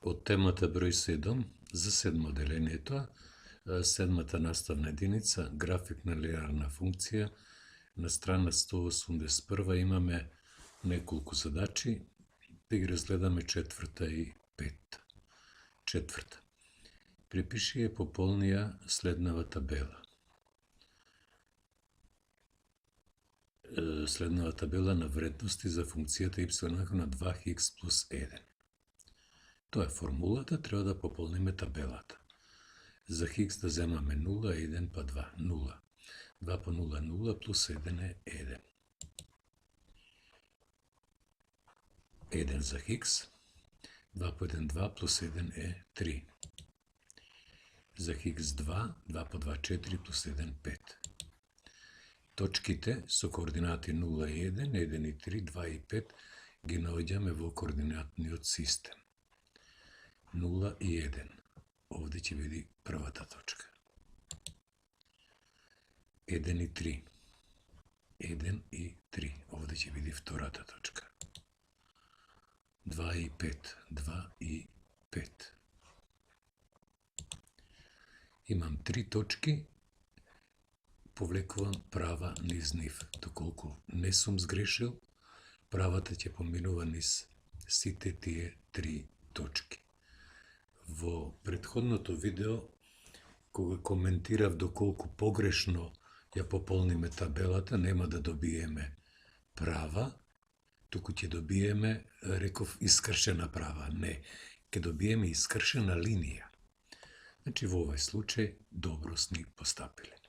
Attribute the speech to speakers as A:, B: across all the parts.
A: Од темата број 7 за седмо делението, седмата наставна единица, график на линеарна функција, на страна 181 имаме неколку задачи, да ги разгледаме четврта и петта. Четврта. Припиши и пополнија следнава табела. Следнава табела на вредности за функцијата y на 2x плюс 1. Тоа е формулата, треба да пополниме табелата. За хикс да земаме 0, 1 па 2, 0. 2 по 0, 0, плюс 1 е 1. 1 за хикс, 2 по 1, 2, плюс 1 е 3. За хикс 2, 2 по 2, 4, плюс 1, 5. Точките со координати 0 и 1, 1 и 3, 2 и 5 ги наоѓаме во координатниот систем. 0 и 1. Овде ќе биде првата точка. 1 и 3. 1 и 3. Овде ќе биде втората точка. 2 и 5. 2 и 5. Имам 3 точки, повлекувам права низ нив. Доколку не сум сгрешил, правата ќе поминува низ сите тие 3 точки. Во претходното видео, кога коментирав доколку погрешно ја пополниме табелата, нема да добиеме права, туку ќе добиеме, реков, искршена права. Не, ќе добиеме искршена линија. Значи, во овој случај, добро сни постапиле.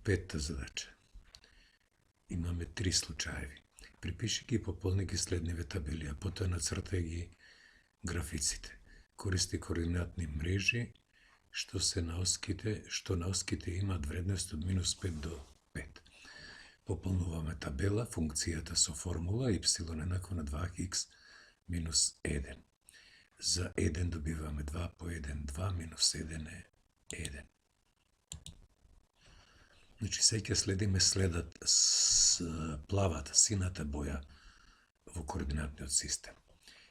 A: Петта задача. Имаме 3 случаеви. Припиши ги и пополни ги следниве табели, а потоа нацртај ги графиците. Користи координатни мрежи, што на оските имаат вредност од -5 до 5. Пополнуваме табела, функцијата со формула y еднакво на 2x минус 1. За 1 добиваме 2 по 1, 2 минус 1 е 1. Значи, сега ќе следиме следат с плавата, сината боја во координатниот систем.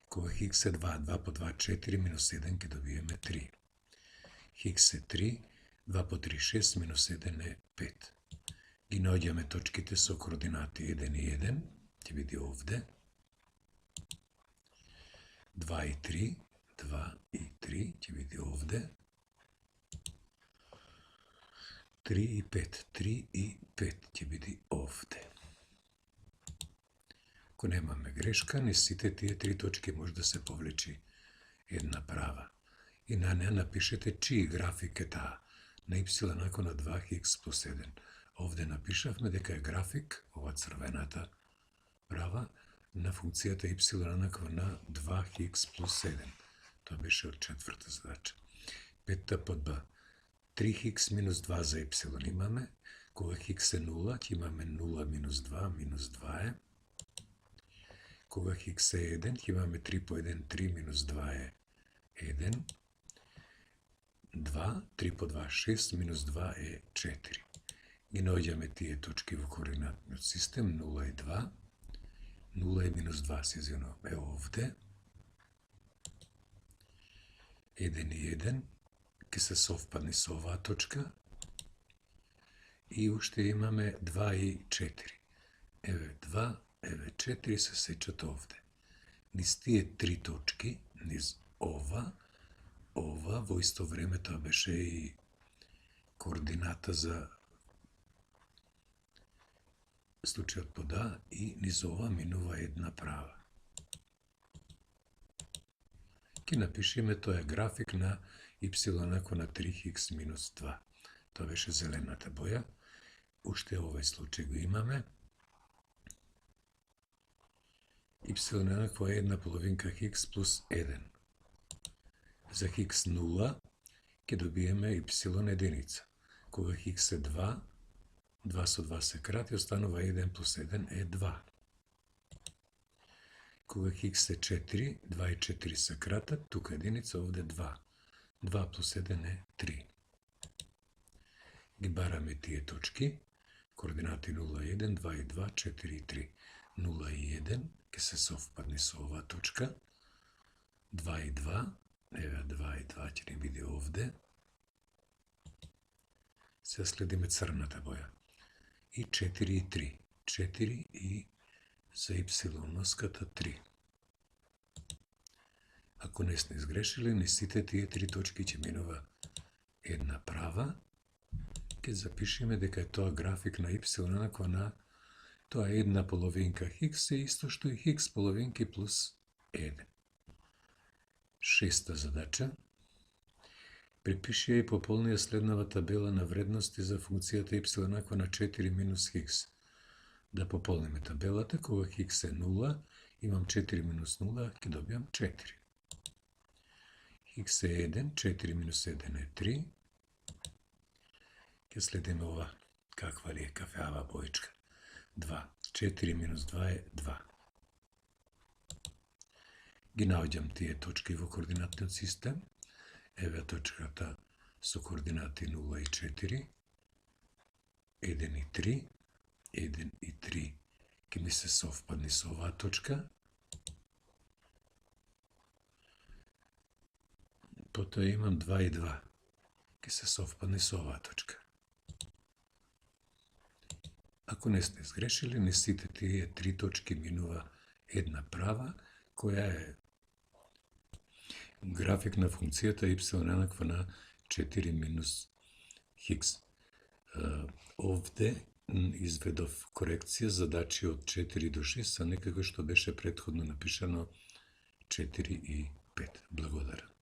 A: Кога хикс е 2, 2 по 2, 4, минус 1 ќе добиеме 3. Хикс е 3, 2 по 3, 6, минус 1 е 5. Ги наоѓаме точките со координати 1 и 1, ќе биде овде. 2 и 3, 2 и 3, ќе биде овде. 3 и 5, 3 и 5 ќе биде овде. Ако немаме грешка, низ сите тие 3 точки може да се повлечи една права. И на неа напишете чии график е таа. На y еднакво на 2x плюс 1. Овде напишавме дека е график, ова црвената права, на функцијата y еднакво на 2x плюс 7. Тоа беше од четврта задача. Петта под Б. 3x минус 2 за y имаме. Кога x е 0, ќе имаме 0 минус 2, минус 2 е. Кога x е 1, ќе имаме 3 по 1, 3 минус 2 е 1. 2, 3 по 2, 6, минус 2 е 4. Ги наоѓаме тие точки во координатниот систем, 0 и 2. 0 и минус 2 се извинувам е овде. 1 и 1 ќе се совпадне со оваа точка. И уште имаме 2 и 4. Еве 2, еве 4 се сечат овде. Низ тие 3 точки, низ ова, во исто време тоа беше и координата за случајот под А, и низ ова минува една права. Ке напишеме, тоа е график на y еднакво на 3x минус 2. Тоа беше зелената боја. Уште овој случај го имаме. Y еднакво е 1/половинка x плюс 1. За x 0 ќе добиеме y единица. Кога x е 2, 2 со 2 се крати, останува 1 плюс 1 е 2. Кога x е 4, 2 и 4 се кратат, тука единица, овде 2. 2 плюс 1 е 3. Ги бараме тие точки, координати 0 и 1, 2 и 2, 4 и 3. 0 и 1 ќе се совпадне со оваа точка. 2 и 2, еве 2 и 2 ќе ни биде овде. Сега следиме црната боја. И 4 и 3. 4 и за y-носката 3. Ако не сте изгрешили, на сите тие три точки ќе минува една права. Ќе запишеме дека е тоа график на y еднаква на тоа една половинка хикс е исто што и хикс половинки плюс 1. Шеста задача. Припиши ја и пополни ја следнава табела на вредности за функцијата y еднаква на 4 минус хикс. Да пополниме табелата, кога хикс е 0, имам 4 минус 0, ќе добијам 4. Хикс е 1, 4 минус 1 е 3. Ќе следиме ова, каква ли е кафеава боичка. 2. 4 минус 2 е 2. Ги наоѓам тие точки во координатниот систем. Еве точката со координати 0 и 4, 1 и 3, 1 и 3 ќе ми се совпадне со оваа точка. Потоа имам 2 и 2, ќе се совпадне со оваа точка. Ако не сте изгрешили, на сите тие три точки минува една права, која е график на функцијата y еднаква на 4 минус хикс. Овде изведов корекција задачи од 4 до 6, а не како што беше претходно напишано 4 и 5. Благодарам.